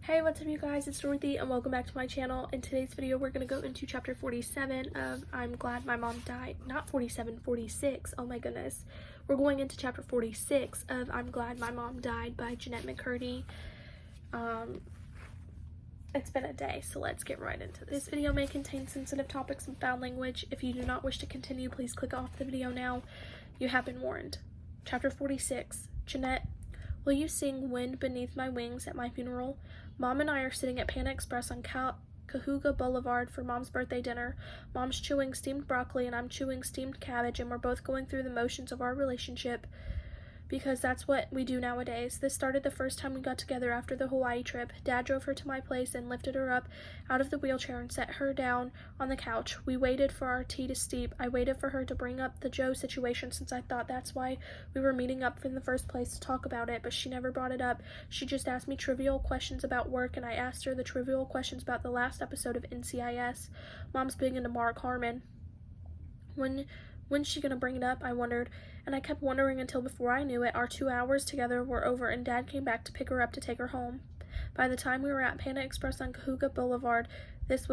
Hey, what's up you guys, it's Dorothy and welcome back to my channel. In today's video we're going to go into chapter 47 of I'm Glad My Mom Died. Not 47, 46, oh my goodness. We're going into chapter 46 of I'm Glad My Mom Died by Jeanette McCurdy. It's been a day, so let's get right into this. This video may contain sensitive topics and foul language. If you do not wish to continue, please click off the video now. You have been warned. Chapter 46. Jeanette, will you sing Wind Beneath My Wings at my funeral? Mom and I are sitting at Panda Express on Cahuga Boulevard for Mom's birthday dinner. Mom's chewing steamed broccoli and I'm chewing steamed cabbage, and we're both going through the motions of our relationship because that's what we do nowadays. This started the first time we got together after the Hawaii trip. Dad drove her to my place and lifted her up out of the wheelchair and set her down on the couch. We waited for our tea to steep. I waited for her to bring up the Joe situation since I thought that's why we were meeting up in the first place, to talk about it, but she never brought it up. She just asked me trivial questions about work, and I asked her the trivial questions about the last episode of NCIS. Mom's big into Mark Harmon. When's she gonna bring it up? I wondered, and I kept wondering until before I knew it, our 2 hours together were over and Dad came back to pick her up to take her home. By the time we were at Panda Express on Cahuga Boulevard, this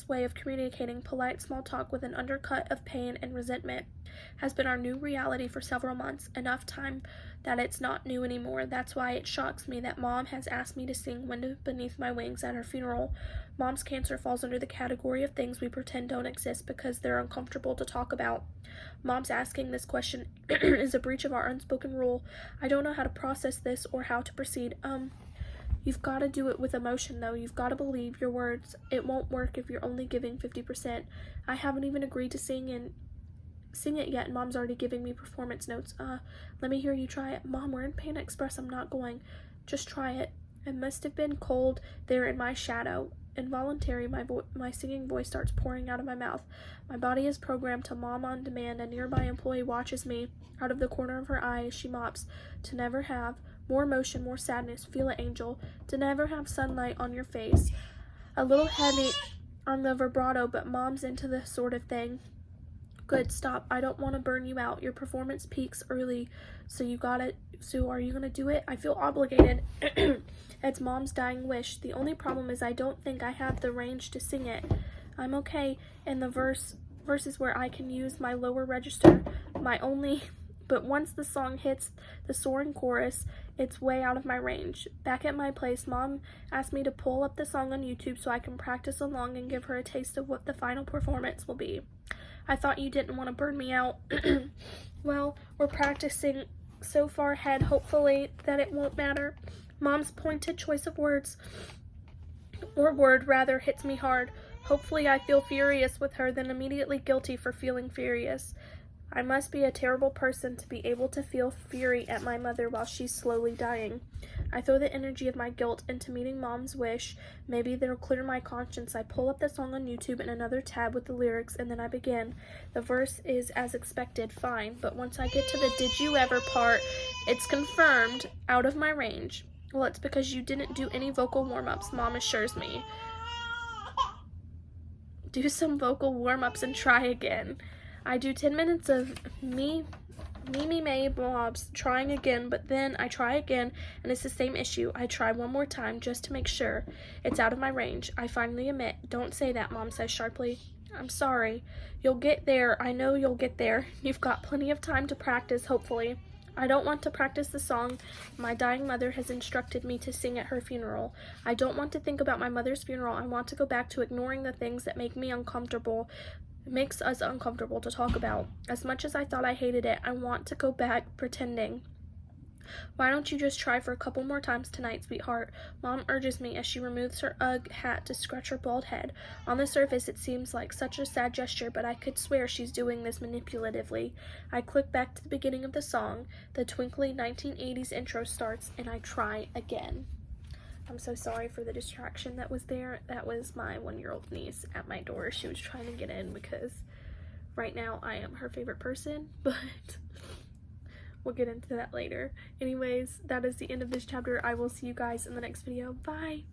way of communicating polite small talk with an undercut of pain and resentment has been our new reality for several months, enough time that it's not new anymore. That's why it shocks me that Mom has asked me to sing Wind Beneath My Wings at her funeral. Mom's cancer falls under the category of things we pretend don't exist because they're uncomfortable to talk about. Mom's asking this question is a breach of our unspoken rule. I don't know how to process this or how to proceed. You've got to do it with emotion, though. You've got to believe your words. It won't work if you're only giving 50%. I haven't even agreed to sing it yet, and Mom's already giving me performance notes. Let me hear you try it. Mom, we're in Panda Express. I'm not going. Just try it. It must have been cold there in my shadow. Involuntary, my singing voice starts pouring out of my mouth. My body is programmed to mom on demand. A nearby employee watches me out of the corner of her eye as she mops. To never have more emotion, more sadness. Feel it, Angel. To never have sunlight on your face. A little heavy on the vibrato, but Mom's into this sort of thing. Good, stop. I don't want to burn you out. Your performance peaks early, so you got it. So are you gonna do it? I feel obligated. It's Mom's dying wish. The only problem is I don't think I have the range to sing it. I'm okay in the verses where I can use my lower register. But once the song hits the soaring chorus, it's way out of my range. Back at my place, Mom asked me to pull up the song on YouTube so I can practice along and give her a taste of what the final performance will be. I thought you didn't want to burn me out. Well, we're practicing so far ahead, hopefully, that it won't matter. Mom's pointed choice of words, or word rather, hits me hard. Hopefully I feel furious with her, then immediately guilty for feeling furious. I must be a terrible person to be able to feel fury at my mother while she's slowly dying. I throw the energy of my guilt into meeting Mom's wish. Maybe that'll clear my conscience. I pull up the song on YouTube in another tab with the lyrics, and then I begin. The verse is as expected, fine, but once I get to the did you ever part, it's confirmed out of my range. Well, it's because you didn't do any vocal warm-ups, Mom assures me. Do some vocal warm-ups and try again. I do 10 minutes of me blobs trying again, but then I try again and it's the same issue. I try one more time just to make sure it's out of my range. I finally admit. Don't say that, Mom says sharply. I'm sorry. You'll get there. I know you'll get there. You've got plenty of time to practice, hopefully. I don't want to practice the song my dying mother has instructed me to sing at her funeral. I don't want to think about my mother's funeral. I want to go back to ignoring the things that make me uncomfortable. It makes us uncomfortable to talk about. As much as I thought I hated it, I want to go back pretending. Why don't you just try for a couple more times tonight, sweetheart? Mom urges me as she removes her Ugg hat to scratch her bald head. On the surface, it seems like such a sad gesture, but I could swear she's doing this manipulatively. I click back to the beginning of the song. The twinkly 1980s intro starts, and I try again. I'm so sorry for the distraction that was there. That was my 1-year-old niece at my door. She was trying to get in because right now I am her favorite person, but we'll get into that later. Anyways, that is the end of this chapter. I will see you guys in the next video. Bye!